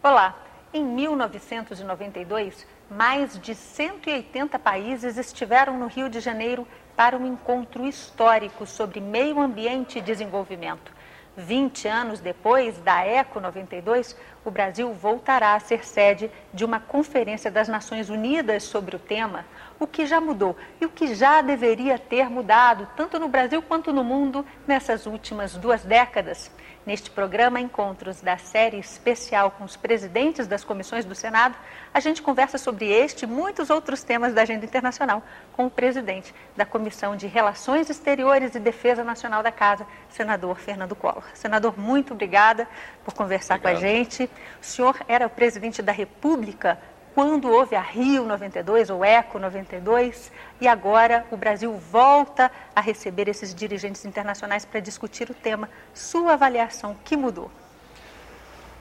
Olá, em 1992, mais de 180 países estiveram no Rio de Janeiro para um encontro histórico sobre meio ambiente e desenvolvimento. 20 anos depois da Eco 92, o Brasil voltará a ser sede de uma Conferência das Nações Unidas sobre o tema. O que já mudou e o que já deveria ter mudado, tanto no Brasil quanto no mundo, nessas últimas 2 décadas. Neste programa Encontros da série especial com os presidentes das comissões do Senado, a gente conversa sobre este e muitos outros temas da agenda internacional com o presidente da Comissão de Relações Exteriores e Defesa Nacional da Casa, senador Fernando Collor. Senador, muito obrigada por conversar com a gente. O senhor era o presidente da República quando houve a Rio 92, ou Eco 92, e agora o Brasil volta a receber esses dirigentes internacionais para discutir o tema. Sua avaliação, o que mudou?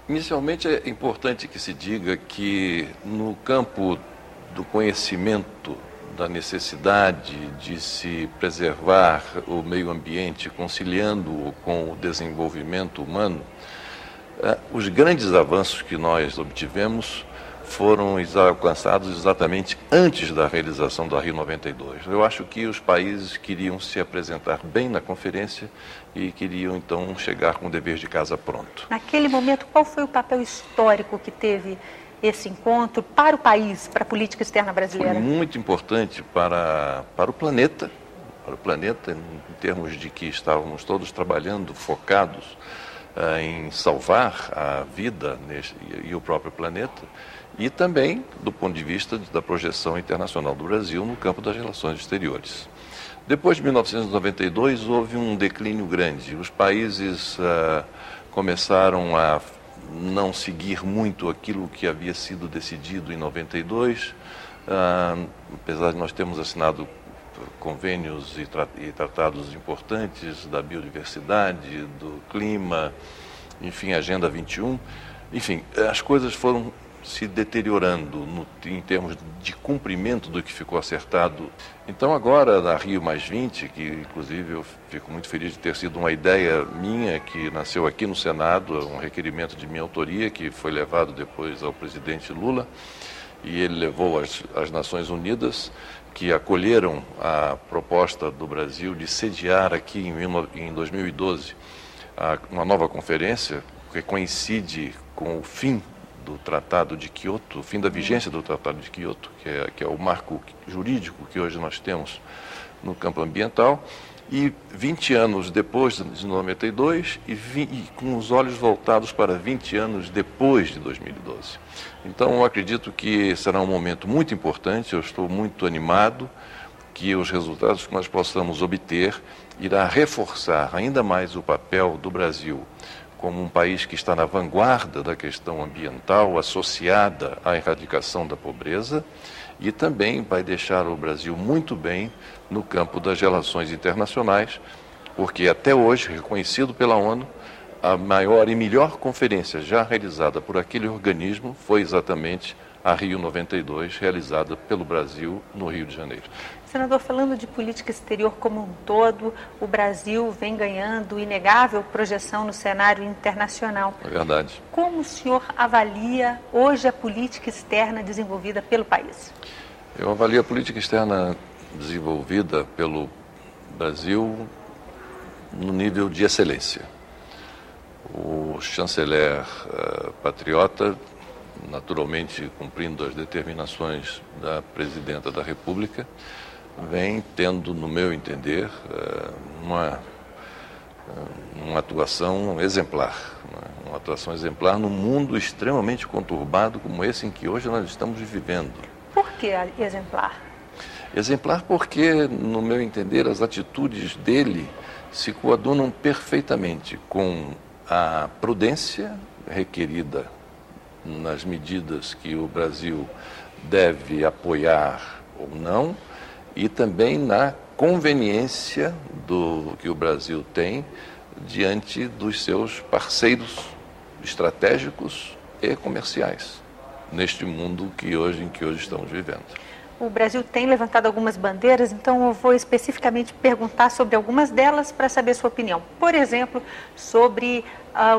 Inicialmente é importante que se diga que no campo do conhecimento da necessidade de se preservar o meio ambiente, conciliando-o com o desenvolvimento humano, os grandes avanços que nós obtivemos foram alcançados exatamente antes da realização da Rio 92. Eu acho que os países queriam se apresentar bem na conferência e queriam, então, chegar com o dever de casa pronto. Naquele momento, qual foi o papel histórico que teve esse encontro para o país, para a política externa brasileira? Foi muito importante para o planeta, em termos de que estávamos todos trabalhando, focados em salvar a vida e o próprio planeta, e também do ponto de vista da projeção internacional do Brasil no campo das relações exteriores. Depois de 1992, houve um declínio grande. Os países começaram a não seguir muito aquilo que havia sido decidido em 92, apesar de nós termos assinado convênios e tratados importantes da biodiversidade, do clima, enfim, Agenda 21. Enfim, as coisas foram se deteriorando em termos de cumprimento do que ficou acertado. Então agora, na Rio +20, que inclusive eu fico muito feliz de ter sido uma ideia minha, que nasceu aqui no Senado, um requerimento de minha autoria, que foi levado depois ao presidente Lula, e ele levou às Nações Unidas, que acolheram a proposta do Brasil de sediar aqui em 2012 uma nova conferência, que coincide com o fim do Tratado de Quioto, o fim da vigência do Tratado de Quioto, que é o marco jurídico que hoje nós temos no campo ambiental, e 20 anos depois de 92 e com os olhos voltados para 20 anos depois de 2012. Então, eu acredito que será um momento muito importante, eu estou muito animado que os resultados que nós possamos obter irá reforçar ainda mais o papel do Brasil como um país que está na vanguarda da questão ambiental associada à erradicação da pobreza, e também vai deixar o Brasil muito bem no campo das relações internacionais, porque até hoje, reconhecido pela ONU, a maior e melhor conferência já realizada por aquele organismo foi exatamente a Rio 92, realizada pelo Brasil no Rio de Janeiro. Senador, falando de política exterior como um todo, o Brasil vem ganhando inegável projeção no cenário internacional. É verdade. Como o senhor avalia hoje a política externa desenvolvida pelo país? Eu avalio a política externa desenvolvida pelo Brasil no nível de excelência. O chanceler patriota, naturalmente cumprindo as determinações da presidenta da República, vem tendo, no meu entender, uma atuação exemplar. Uma atuação exemplar num mundo extremamente conturbado como esse em que hoje nós estamos vivendo. Por que exemplar? Exemplar porque, no meu entender, as atitudes dele se coadunam perfeitamente com a prudência requerida nas medidas que o Brasil deve apoiar ou não, e também na conveniência que o Brasil tem diante dos seus parceiros estratégicos e comerciais neste mundo em que hoje estamos vivendo. O Brasil tem levantado algumas bandeiras, então eu vou especificamente perguntar sobre algumas delas para saber sua opinião. Por exemplo, sobre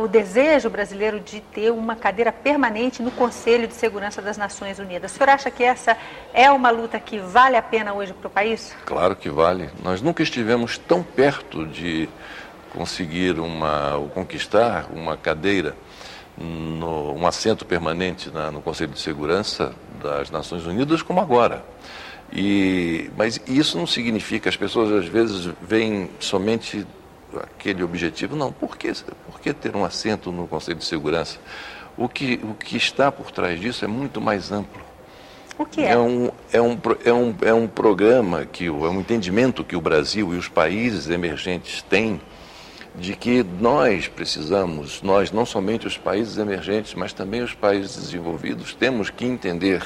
o desejo brasileiro de ter uma cadeira permanente no Conselho de Segurança das Nações Unidas. O senhor acha que essa é uma luta que vale a pena hoje para o país? Claro que vale. Nós nunca estivemos tão perto de conseguir ou conquistar uma cadeira, um assento permanente no Conselho de Segurança das Nações Unidas como agora. Mas isso não significa, as pessoas às vezes veem somente aquele objetivo. Não, por que ter um assento no Conselho de Segurança? O que está por trás disso é muito mais amplo. O que é? É um programa, é um entendimento que o Brasil e os países emergentes têm de que nós precisamos, não somente os países emergentes, mas também os países desenvolvidos, temos que entender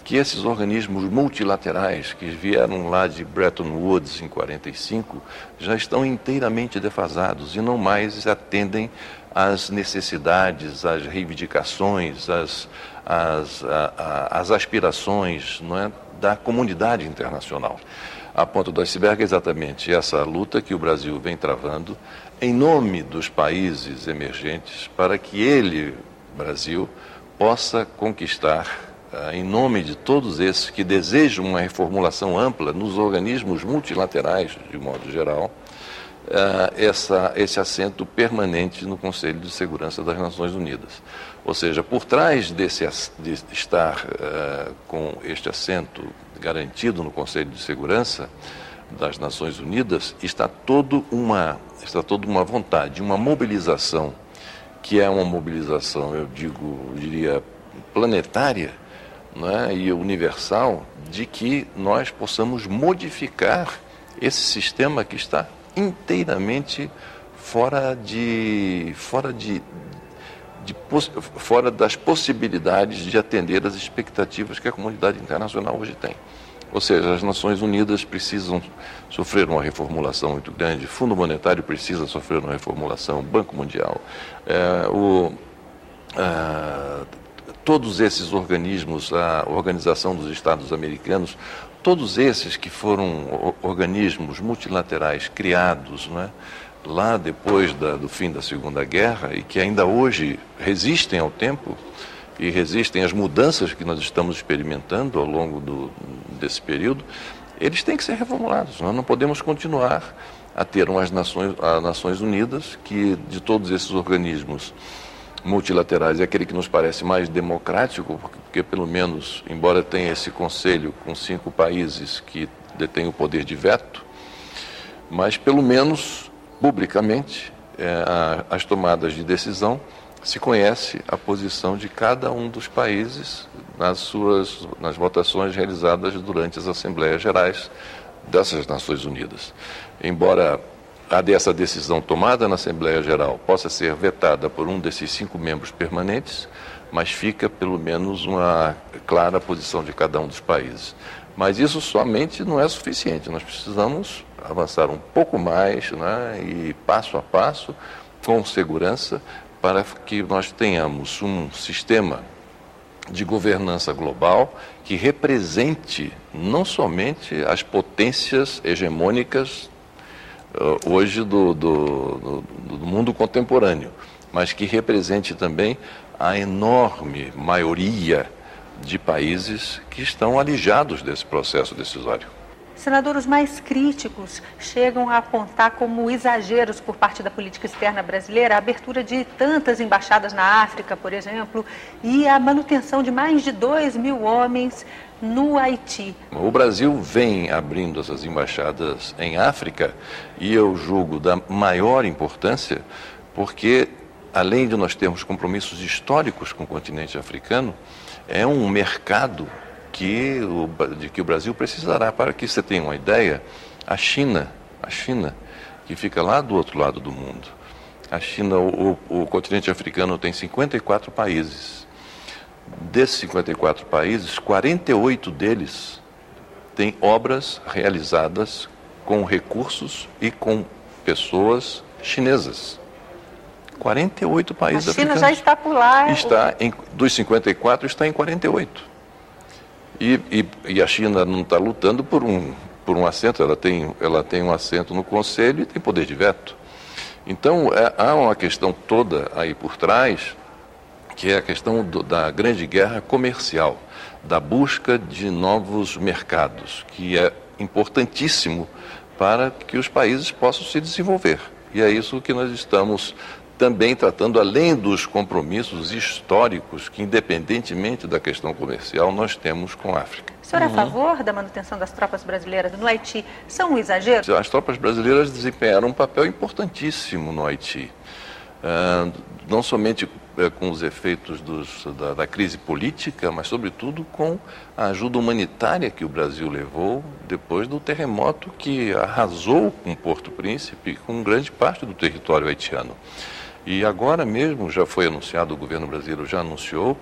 que esses organismos multilaterais que vieram lá de Bretton Woods em 1945 já estão inteiramente defasados e não mais atendem às necessidades, às reivindicações, às aspirações, não é, da comunidade internacional. A ponta do iceberg é exatamente essa luta que o Brasil vem travando em nome dos países emergentes para que Brasil, possa conquistar, em nome de todos esses que desejam uma reformulação ampla nos organismos multilaterais, de modo geral, esse assento permanente no Conselho de Segurança das Nações Unidas. Ou seja, por trás de estar com este assento garantido no Conselho de Segurança das Nações Unidas, está toda uma vontade, uma mobilização, que é uma mobilização, eu diria, planetária, né, e universal, de que nós possamos modificar esse sistema que está inteiramente fora das possibilidades de atender às expectativas que a comunidade internacional hoje tem. Ou seja, as Nações Unidas precisam sofrer uma reformulação muito grande, o Fundo Monetário precisa sofrer uma reformulação, o Banco Mundial, todos esses organismos, a Organização dos Estados Americanos, todos esses que foram organismos multilaterais criados, né, lá depois do fim da Segunda Guerra e que ainda hoje resistem ao tempo e resistem às mudanças que nós estamos experimentando ao longo desse período, eles têm que ser reformulados. Nós não podemos continuar a ter as Nações Unidas, que de todos esses organismos multilaterais é aquele que nos parece mais democrático, porque pelo menos, embora tenha esse conselho com 5 países que detêm o poder de veto, mas pelo menos publicamente as tomadas de decisão se conhece a posição de cada um dos países nas votações realizadas durante as Assembleias Gerais dessas Nações Unidas. Embora essa decisão tomada na Assembleia Geral possa ser vetada por um desses 5 membros permanentes, mas fica pelo menos uma clara posição de cada um dos países. Mas isso somente não é suficiente, nós precisamos avançar um pouco mais, né, e passo a passo, com segurança, para que nós tenhamos um sistema de governança global que represente não somente as potências hegemônicas hoje do mundo contemporâneo, mas que represente também a enorme maioria de países que estão alijados desse processo decisório. Senador, os mais críticos chegam a apontar como exageros por parte da política externa brasileira a abertura de tantas embaixadas na África, por exemplo, e a manutenção de mais de 2.000 homens no Haiti. O Brasil vem abrindo essas embaixadas em África e eu julgo da maior importância porque, além de nós termos compromissos históricos com o continente africano, é um mercado de que o Brasil precisará. Para que você tenha uma ideia, a China, que fica lá do outro lado do mundo, a China, o continente africano tem 54 países. Desses 54 países, 48 deles têm obras realizadas com recursos e com pessoas chinesas. 48 países africanos. A China já está por lá. Dos 54, está em 48. E a China não está lutando por um assento, ela tem um assento no Conselho e tem poder de veto. Então, há uma questão toda aí por trás, que é a questão da grande guerra comercial, da busca de novos mercados, que é importantíssimo para que os países possam se desenvolver. E é isso que nós estamos também tratando, além dos compromissos históricos que, independentemente da questão comercial, nós temos com a África. O senhor é a favor da manutenção das tropas brasileiras no Haiti? São um exagero? As tropas brasileiras desempenharam um papel importantíssimo no Haiti. Não somente com os efeitos da crise política, mas sobretudo com a ajuda humanitária que o Brasil levou depois do terremoto que arrasou com Porto Príncipe e com grande parte do território haitiano. E agora mesmo já foi anunciado, o governo brasileiro já anunciou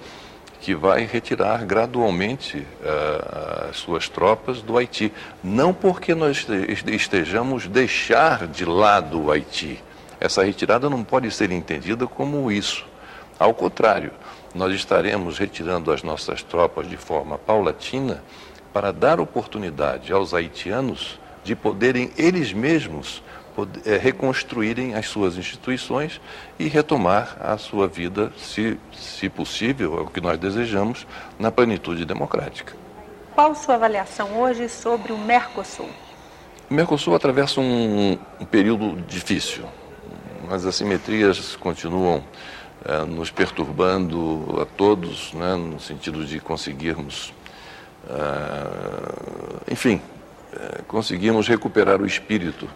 que vai retirar gradualmente as suas tropas do Haiti. Não porque nós estejamos deixar de lado o Haiti. Essa retirada não pode ser entendida como isso. Ao contrário, nós estaremos retirando as nossas tropas de forma paulatina para dar oportunidade aos haitianos de poderem eles mesmos reconstruírem as suas instituições e retomar a sua vida, se possível, é o que nós desejamos, na plenitude democrática. Qual a sua avaliação hoje sobre o Mercosul? O Mercosul atravessa um período difícil. As assimetrias continuam nos perturbando a todos, né, no sentido de conseguirmos, conseguimos recuperar o espírito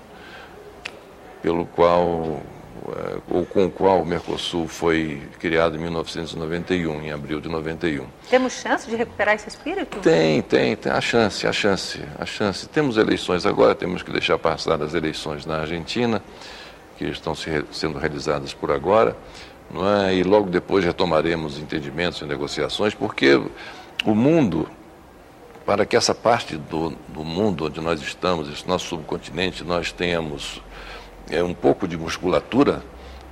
pelo qual, ou com o qual o Mercosul foi criado em 1991, em abril de 91. Temos chance de recuperar esse espírito? Tem a chance. Temos eleições agora, temos que deixar passar as eleições na Argentina, que estão sendo realizadas por agora, não é? E logo depois retomaremos entendimentos e negociações, porque o mundo, para que essa parte do mundo onde nós estamos, esse nosso subcontinente, nós tenhamos um pouco de musculatura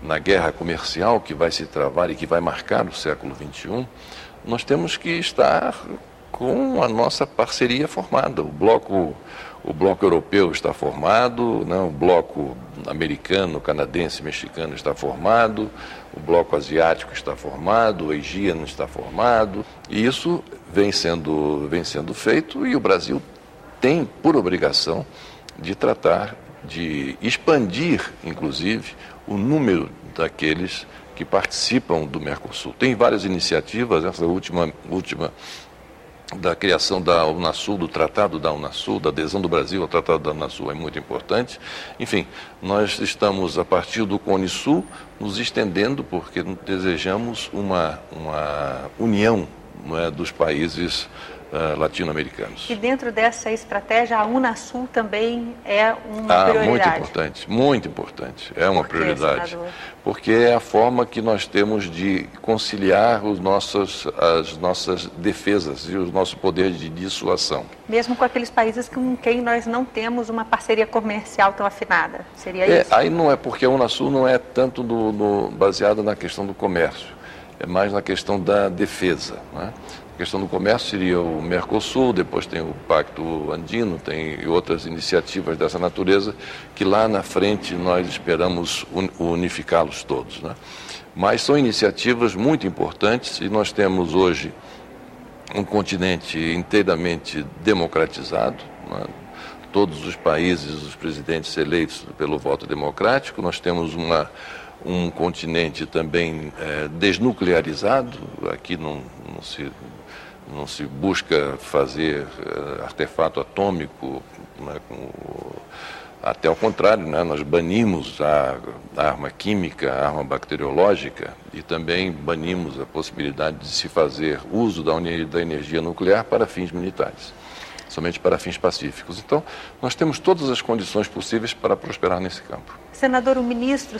na guerra comercial que vai se travar e que vai marcar o século XXI, nós temos que estar com a nossa parceria formada. O bloco europeu está formado, né? O bloco americano, canadense, mexicano está formado, o bloco asiático está formado, o haitiano está formado, e isso vem sendo feito, e o Brasil tem por obrigação de tratar de expandir, inclusive, o número daqueles que participam do Mercosul. Tem várias iniciativas, essa última da criação da Unasul, do Tratado da Unasul, da adesão do Brasil ao Tratado da Unasul é muito importante. Enfim, nós estamos, a partir do Cone Sul, nos estendendo porque desejamos uma união, não é, dos países latino-americanos. E dentro dessa estratégia, a Unasul também é uma prioridade? Muito importante. É uma prioridade. Senador? Porque é a forma que nós temos de conciliar as nossas defesas e o nosso poder de dissuasão. Mesmo com aqueles países com quem nós não temos uma parceria comercial tão afinada, seria isso? Aí não é, porque a Unasul não é tanto baseada na questão do comércio, é mais na questão da defesa, né? A questão do comércio seria o Mercosul, depois tem o Pacto Andino, tem outras iniciativas dessa natureza, que lá na frente nós esperamos unificá-los todos, né? Mas são iniciativas muito importantes e nós temos hoje um continente inteiramente democratizado, né? Todos os países, os presidentes eleitos pelo voto democrático, nós temos um continente também desnuclearizado, aqui não se busca fazer artefato atômico, né, até ao contrário, né, nós banimos a arma química, a arma bacteriológica e também banimos a possibilidade de se fazer uso da energia nuclear para fins militares, somente para fins pacíficos. Então, nós temos todas as condições possíveis para prosperar nesse campo. Senador, o ministro